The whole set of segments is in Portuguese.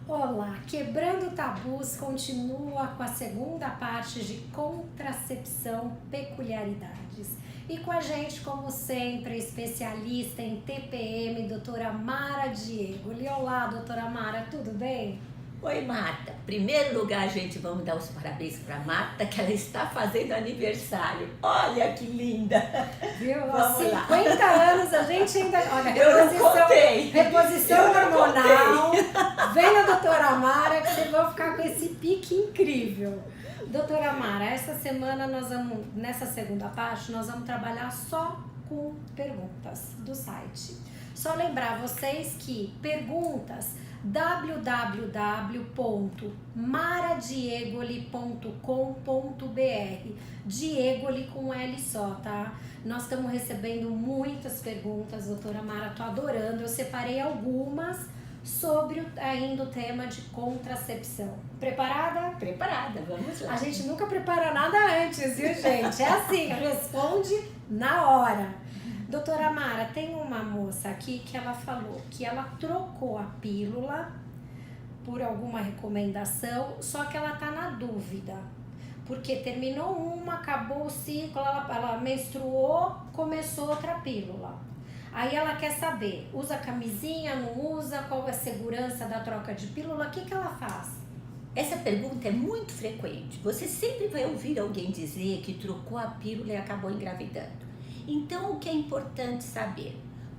Olá, Quebrando Tabus continua com a segunda parte de contracepção, peculiaridades. E com a gente, como sempre, especialista em TPM, doutora Mara Diego. Olá, doutora Mara, tudo bem? Oi, Marta. Primeiro lugar, gente, vamos dar os parabéns para Marta, que ela está fazendo aniversário. Olha que linda! Viu? Vamos 50 anos, a gente ainda... Olha, Eu não contei. reposição Eu não hormonal. Vem a doutora Mara, que vocês vão ficar com esse pique incrível. Doutora Mara, essa semana nessa segunda parte, nós vamos trabalhar só com perguntas do site. Só lembrar vocês que perguntas www.maradiegoli.com.br, Diegoli com L só, tá? Nós estamos recebendo muitas perguntas, doutora Mara, tô adorando. Eu separei algumas sobre ainda o tema de contracepção. Preparada? Preparada, vamos lá. A gente nunca prepara nada antes, viu, gente? É assim, responde na hora. Doutora Mara, tem uma moça aqui que ela falou que ela trocou a pílula por alguma recomendação, só que ela tá na dúvida. Porque terminou uma, acabou o ciclo, ela menstruou, começou outra pílula. Aí ela quer saber, usa camisinha, não usa, qual é a segurança da troca de pílula, o que ela faz? Essa pergunta é muito frequente. Você sempre vai ouvir alguém dizer que trocou a pílula e acabou engravidando. Então, o que é importante saber?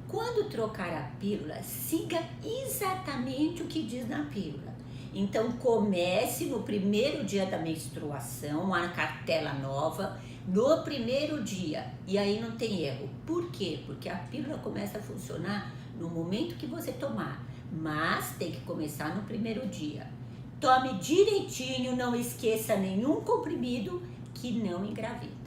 Quando trocar a pílula, siga exatamente o que diz na pílula. Então, comece no primeiro dia da menstruação, uma cartela nova, no primeiro dia. E aí não tem erro. Por quê? Porque a pílula começa a funcionar no momento que você tomar. Mas tem que começar no primeiro dia. Tome direitinho, não esqueça nenhum comprimido que não engravida.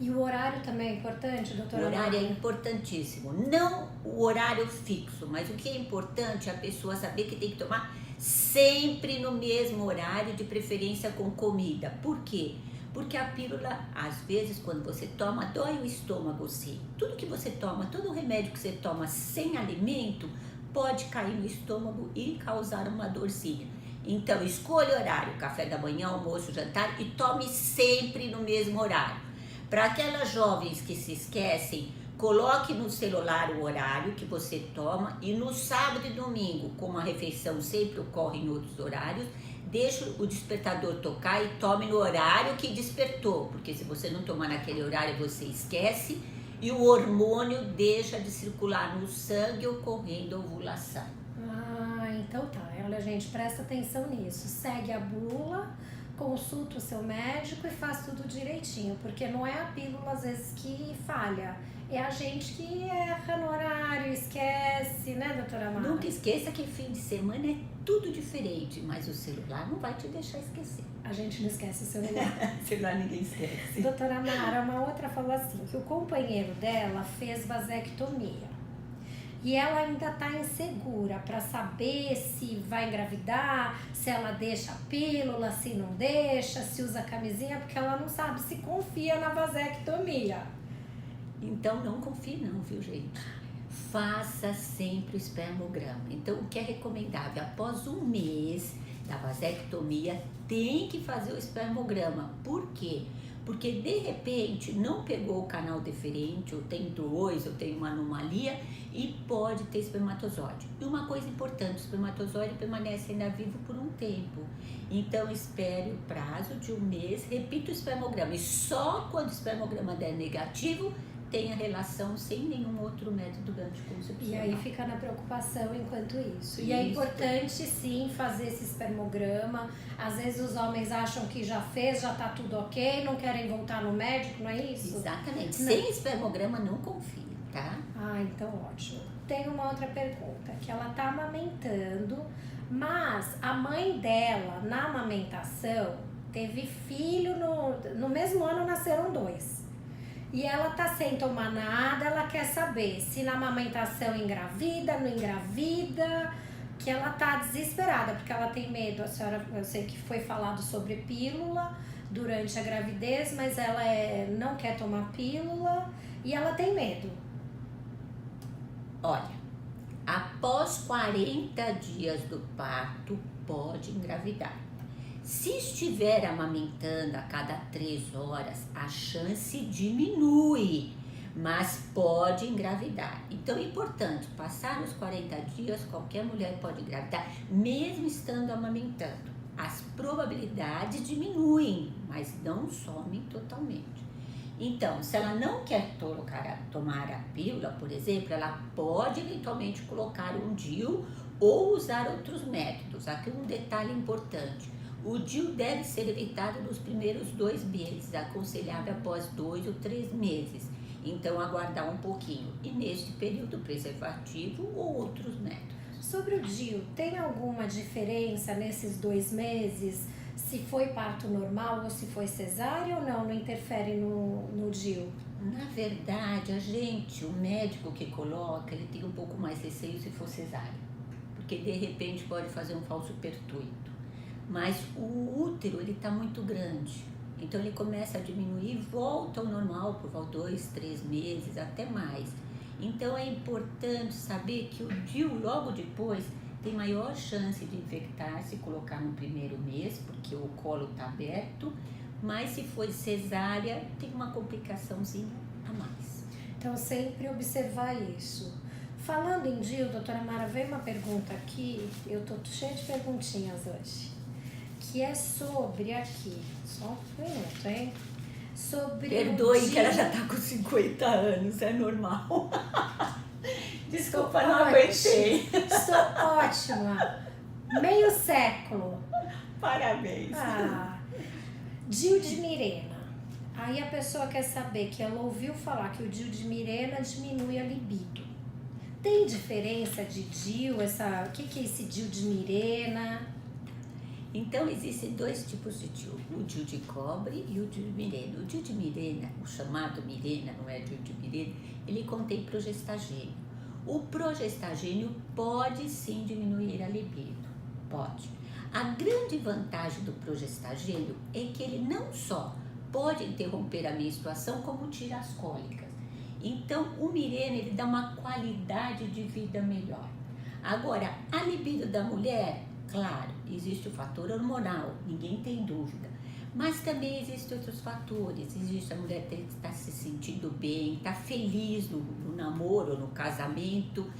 E o horário também é importante, doutora? O horário é importantíssimo. Não o horário fixo, mas o que é importante é a pessoa saber que tem que tomar sempre no mesmo horário, de preferência com comida. Por quê? Porque a pílula, às vezes, quando você toma, dói o estômago, sim. Tudo que você toma, todo remédio que você toma sem alimento, pode cair no estômago e causar uma dorzinha. Então, escolha o horário, café da manhã, almoço, jantar, e tome sempre no mesmo horário. Para aquelas jovens que se esquecem, coloque no celular o horário que você toma e no sábado e domingo, como a refeição sempre ocorre em outros horários, deixe o despertador tocar e tome no horário que despertou, porque se você não tomar naquele horário você esquece e o hormônio deixa de circular no sangue, ocorrendo a ovulação. Ah, então tá. Olha, gente, presta atenção nisso. Segue a bula, consulta o seu médico e faz tudo direitinho, porque não é a pílula às vezes que falha, é a gente que erra no horário, esquece, né, doutora Mara? Nunca esqueça que fim de semana é tudo diferente, mas o celular não vai te deixar esquecer. A gente não esquece o celular. Celular ninguém esquece. Doutora Mara, uma outra falou assim, que o companheiro dela fez vasectomia. E ela ainda tá insegura para saber se vai engravidar, se ela deixa a pílula, se não deixa, se usa camisinha, porque ela não sabe se confia na vasectomia. Então não confie não, viu, gente? Faça sempre o espermograma. Então o que é recomendável? Após um mês da vasectomia, tem que fazer o espermograma. Por quê? Porque de repente não pegou o canal deferente, ou tem dois, ou tem uma anomalia e pode ter espermatozoide. E uma coisa importante, o espermatozoide permanece ainda vivo por um tempo. Então espere o prazo de um mês, repita o espermograma. E só quando o espermograma der negativo, tenha relação sem nenhum outro método anticoncepcional. E aí fica na preocupação enquanto isso. E é importante sim fazer esse espermograma. Às vezes os homens acham que já fez, já tá tudo ok, não querem voltar no médico, não é isso? Exatamente. Não. Sem espermograma não confia, tá? Ah, então ótimo. Tem uma outra pergunta, que ela tá amamentando, mas a mãe dela, na amamentação, teve filho, no mesmo ano nasceram 2. E ela tá sem tomar nada, ela quer saber se na amamentação engravida, não engravida, que ela tá desesperada, porque ela tem medo. A senhora, eu sei que foi falado sobre pílula durante a gravidez, mas ela não quer tomar pílula e ela tem medo. Olha, a após 40 dias do parto, pode engravidar. Se estiver amamentando a cada 3 horas, a chance diminui, mas pode engravidar. Então é importante, passar os 40 dias, qualquer mulher pode engravidar, mesmo estando amamentando. As probabilidades diminuem, mas não somem totalmente. Então, se ela não quer tomar a pílula, por exemplo, ela pode eventualmente colocar um DIU ou usar outros métodos. Aqui um detalhe importante. O DIU deve ser evitado nos primeiros 2 meses, aconselhável após 2 ou 3 meses. Então, aguardar um pouquinho. E neste período, preservativo ou outros métodos. Sobre o DIU, tem alguma diferença nesses 2 meses? Se foi parto normal ou se foi cesárea ou não? Não interfere no DIU? Na verdade, o médico que coloca, ele tem um pouco mais receio se for cesárea. Porque de repente pode fazer um falso pertuito. Mas o útero, ele está muito grande. Então ele começa a diminuir e volta ao normal por 2, 3 meses, até mais. Então é importante saber que o DIU logo depois tem maior chance de infectar se colocar no primeiro mês, porque o colo está aberto, mas se for cesárea tem uma complicaçãozinha a mais. Então sempre observar isso. Falando em DIU, doutora Mara, veio uma pergunta aqui, eu tô cheia de perguntinhas hoje, que é sobre aqui, só um minuto, hein? Perdoe que ela já tá com 50 anos, é normal. Desculpa, não aguentei. Estou ótima. Meio século. Parabéns. DIU de Mirena. Aí a pessoa quer saber que ela ouviu falar que o DIU de Mirena diminui a libido. Tem diferença de DIU? O que é esse DIU de Mirena? Então, existem 2 tipos de DIU, o DIU de cobre e o DIU de Mirena. O DIU de Mirena, o chamado Mirena, não é DIU de Mirena, ele contém progestagênio. O progestagênio pode sim diminuir a libido, pode. A grande vantagem do progestagênio é que ele não só pode interromper a menstruação, como tira as cólicas. Então, o Mirena, ele dá uma qualidade de vida melhor. Agora, a libido da mulher, claro, existe o fator hormonal, ninguém tem dúvida. Mas também existem outros fatores. Existe a mulher que está se sentindo bem, está feliz no namoro, no casamento,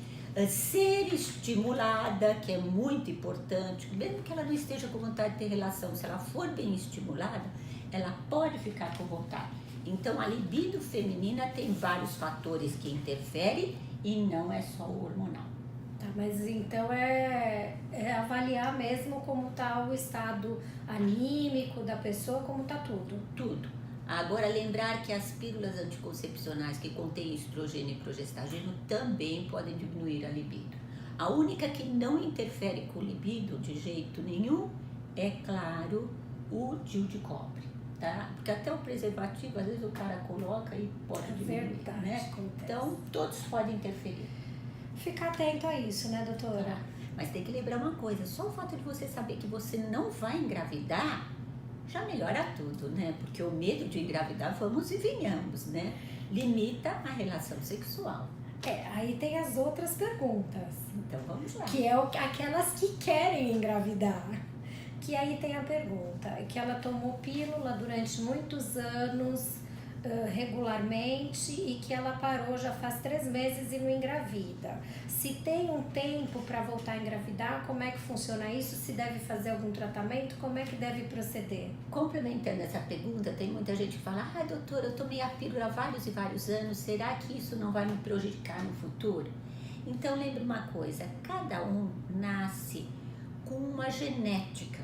ser estimulada, que é muito importante, mesmo que ela não esteja com vontade de ter relação, se ela for bem estimulada, ela pode ficar com vontade. Então, a libido feminina tem vários fatores que interferem e não é só o hormonal. Tá, mas então é avaliar mesmo como está o estado anímico da pessoa, como está tudo. Tudo. Agora, lembrar que as pílulas anticoncepcionais que contêm estrogênio e progestagênio também podem diminuir a libido. A única que não interfere com o libido de jeito nenhum é, claro, o DIU de cobre, tá? Porque até o preservativo, às vezes o cara coloca e pode diminuir, verdade, né? acontece. Então, todos podem interferir. Ficar atento a isso, né, doutora? Tá. Mas tem que lembrar uma coisa, só o fato de você saber que você não vai engravidar já melhora tudo, né? Porque o medo de engravidar, vamos e venhamos, né? Limita a relação sexual. Aí tem as outras perguntas. Então vamos lá. Que é aquelas que querem engravidar. Que aí tem a pergunta, que ela tomou pílula durante muitos anos, regularmente, e que ela parou já faz 3 meses e não engravida. Se tem um tempo para voltar a engravidar, como é que funciona isso? Se deve fazer algum tratamento, como é que deve proceder? Complementando essa pergunta, tem muita gente que fala: doutora, eu tomei a pílula há vários e vários anos, será que isso não vai me prejudicar no futuro? Então lembre uma coisa, cada um nasce com uma genética,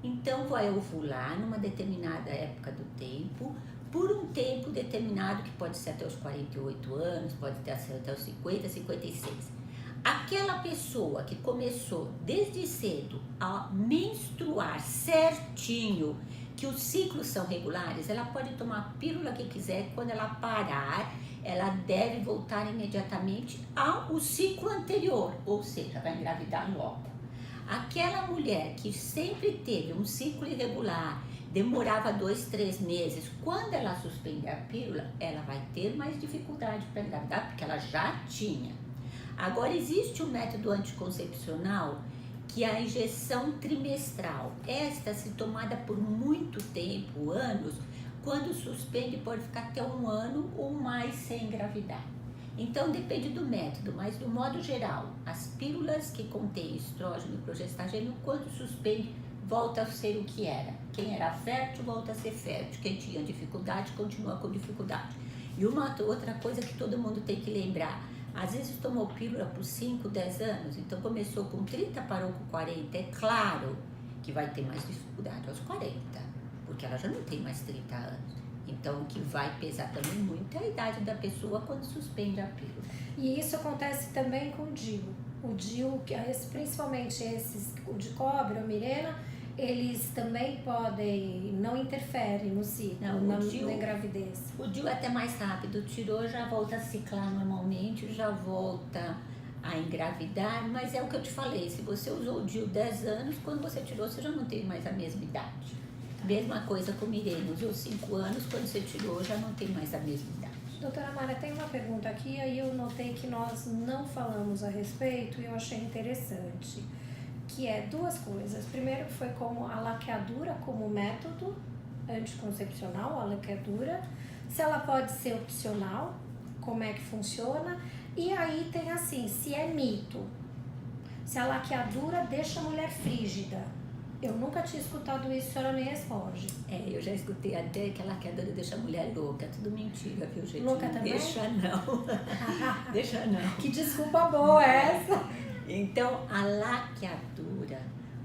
então vai ovular numa determinada época do tempo, por um tempo determinado, que pode ser até os 48 anos, pode ser até os 50, 56. Aquela pessoa que começou desde cedo a menstruar certinho, que os ciclos são regulares, ela pode tomar a pílula que quiser, quando ela parar, ela deve voltar imediatamente ao ciclo anterior, ou seja, vai engravidar logo. Aquela mulher que sempre teve um ciclo irregular, demorava 2, 3 meses, quando ela suspender a pílula, ela vai ter mais dificuldade para engravidar, porque ela já tinha. Agora, existe um método anticoncepcional que é a injeção trimestral. Esta, se tomada por muito tempo, anos, quando suspende pode ficar até 1 ano ou mais sem engravidar. Então depende do método, mas do modo geral, as pílulas que contêm estrógeno e progestagênio, quando suspende, volta a ser o que era. Quem era fértil volta a ser fértil, quem tinha dificuldade continua com dificuldade. E uma outra coisa que todo mundo tem que lembrar, às vezes tomou pílula por 5, 10 anos, então começou com 30, parou com 40, é claro que vai ter mais dificuldade aos 40, porque ela já não tem mais 30 anos. Então, o que vai pesar também muito é a idade da pessoa quando suspende a pílula. E isso acontece também com o DIU. O DIU, principalmente esses, o de cobre, a Mirena, eles também podem, não interferem no ciclo, na gravidez. O DIU é até mais rápido, tirou, já volta a ciclar normalmente, já volta a engravidar, mas é o que eu te falei, se você usou o DIU 10 anos, quando você tirou, você já não tem mais a mesma idade. Mesma coisa com Mirena, usou 5 anos, quando você tirou, já não tem mais a mesma idade. Doutora Mara, tem uma pergunta aqui, aí eu notei que nós não falamos a respeito e eu achei interessante, que é 2 coisas. Primeiro foi como a laqueadura como método anticoncepcional, a laqueadura, se ela pode ser opcional, como é que funciona, e aí tem assim, se é mito, se a laqueadura deixa a mulher frígida. Eu nunca tinha escutado isso, a senhora me responde. Eu já escutei até que a laqueadura deixa a mulher louca. É tudo mentira, viu, gente? Louca também? Deixa não. Deixa não. Que desculpa boa essa! Então, a laqueadura,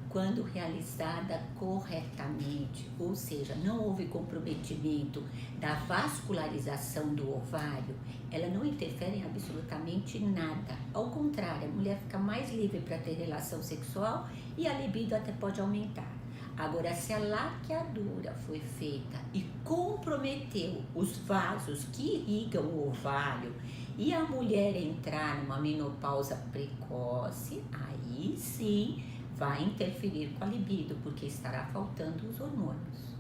quando realizada corretamente, ou seja, não houve comprometimento da vascularização do ovário, ela não interfere em absolutamente nada. Ao contrário, a mulher fica mais livre para ter relação sexual e a libido até pode aumentar. Agora, se a laqueadura foi feita e comprometeu os vasos que irrigam o ovário e a mulher entrar numa menopausa precoce, aí sim vai interferir com a libido, porque estará faltando os hormônios.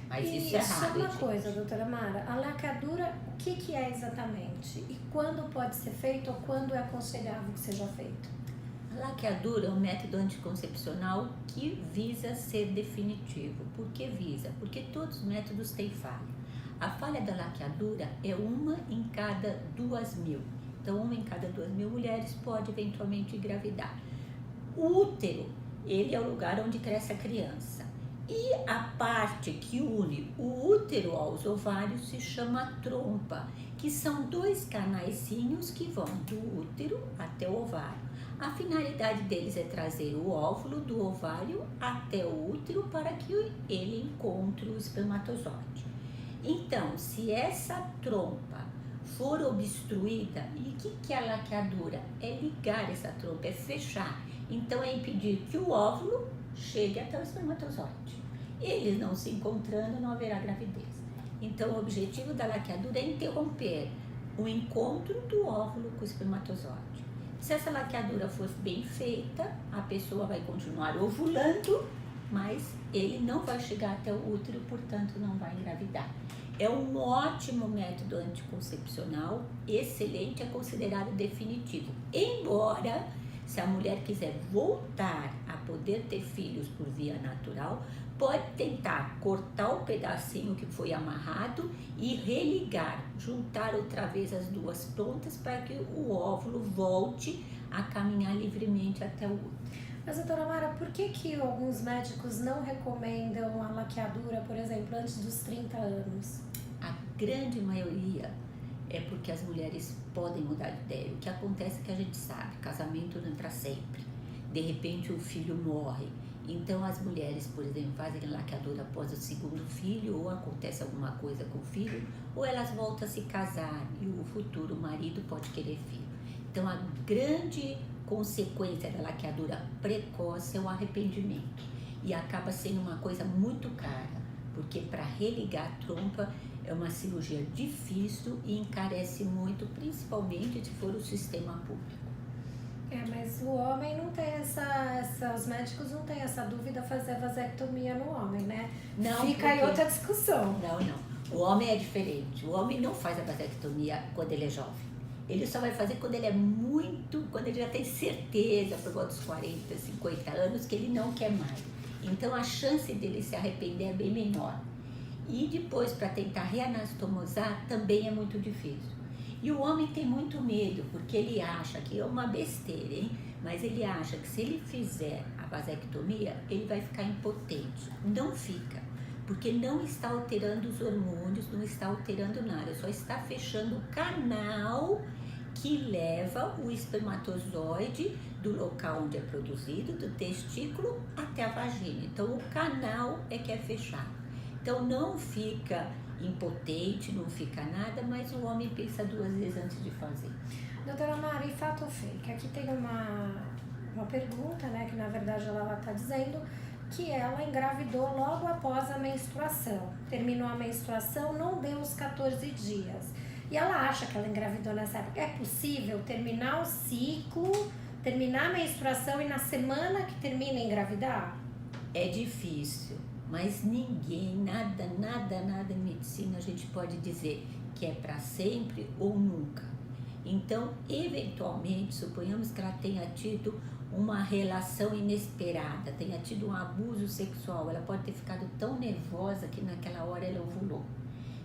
Mas isso é raro. Só uma coisa, doutora Mara, a laqueadura, o que é exatamente? E quando pode ser feito ou quando é aconselhável que seja feito? A laqueadura é um método anticoncepcional que visa ser definitivo. Por que visa? Porque todos os métodos têm falha. A falha da laqueadura é 1 em cada 2.000. Então, 1 em cada 2.000 mulheres pode eventualmente engravidar. O útero, ele é o lugar onde cresce a criança. E a parte que une o útero aos ovários se chama trompa, que são 2 canaizinhos que vão do útero até o ovário. A finalidade deles é trazer o óvulo do ovário até o útero para que ele encontre o espermatozoide. Então, se essa trompa for obstruída, e o que é a laqueadura? É ligar essa trompa, é fechar. Então, é impedir que o óvulo chegue até o espermatozoide. Eles não se encontrando, não haverá gravidez. Então, o objetivo da laqueadura é interromper o encontro do óvulo com o espermatozoide. Se essa laqueadura for bem feita, a pessoa vai continuar ovulando, mas ele não vai chegar até o útero, portanto, não vai engravidar. É um ótimo método anticoncepcional, excelente, é considerado definitivo. Embora, se a mulher quiser voltar a poder ter filhos por via natural, pode tentar cortar o pedacinho que foi amarrado e religar, juntar outra vez as 2 pontas para que o óvulo volte a caminhar livremente até o útero. Mas, doutora Mara, por que alguns médicos não recomendam a laqueadura, por exemplo, antes dos 30 anos? A grande maioria é porque as mulheres podem mudar de ideia. O que acontece é que a gente sabe, casamento não é para sempre. De repente o filho morre. Então as mulheres, por exemplo, fazem laqueadura após o 2º filho, ou acontece alguma coisa com o filho, ou elas voltam a se casar e o futuro marido pode querer filho. Então a grande consequência da laqueadura precoce é o arrependimento. E acaba sendo uma coisa muito cara, porque para religar a trompa é uma cirurgia difícil e encarece muito, principalmente se for o sistema público. Mas o homem não tem os médicos não têm essa dúvida fazer vasectomia no homem, né? Não, fica aí outra discussão. Não. O homem é diferente. O homem não faz a vasectomia quando ele é jovem. Ele só vai fazer quando quando ele já tem certeza, por volta dos 40, 50 anos, que ele não quer mais. Então a chance dele se arrepender é bem menor. E depois, para tentar reanastomosar, também é muito difícil. E o homem tem muito medo, porque ele acha que é uma besteira, hein? Mas ele acha que se ele fizer a vasectomia, ele vai ficar impotente. Não fica, porque não está alterando os hormônios, não está alterando nada, só está fechando o canal que leva o espermatozoide do local onde é produzido, do testículo, até a vagina. Então, o canal é que é fechado. Então, não fica impotente, não fica nada, mas o homem pensa 2 vezes antes de fazer. Doutora Mara, e fato ou fake? Aqui tem uma pergunta, né, que na verdade ela está dizendo que ela engravidou logo após a menstruação. Terminou a menstruação, não deu os 14 dias. E ela acha que ela engravidou nessa época. É possível terminar o ciclo, terminar a menstruação e na semana que termina engravidar? É difícil, mas ninguém, nada em medicina a gente pode dizer que é para sempre ou nunca. Então, eventualmente, suponhamos que ela tenha tido uma relação inesperada, tenha tido um abuso sexual, ela pode ter ficado tão nervosa que naquela hora ela ovulou.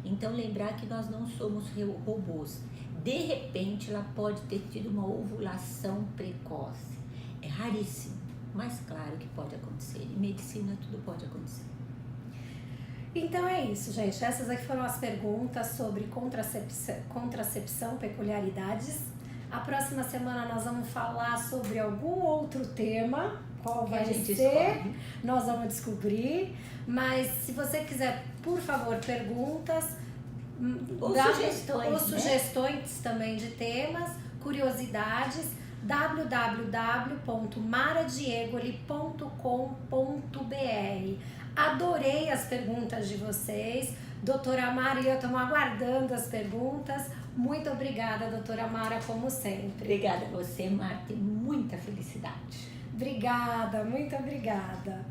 Então, lembrar que nós não somos robôs. De repente, ela pode ter tido uma ovulação precoce. É raríssimo, mas claro que pode acontecer. Em medicina, tudo pode acontecer. Então é isso, gente. Essas aqui foram as perguntas sobre contracepção, peculiaridades. A próxima semana nós vamos falar sobre algum outro tema. Qual vai ser? Escolhe. Nós vamos descobrir. Mas se você quiser, por favor, perguntas ou sugestões também de temas, curiosidades, www.maradiegoli.com.br. Adorei as perguntas de vocês. Doutora Mara e eu estamos aguardando as perguntas. Muito obrigada, doutora Mara, como sempre. Obrigada a você, Marta, e muita felicidade. Obrigada, muito obrigada.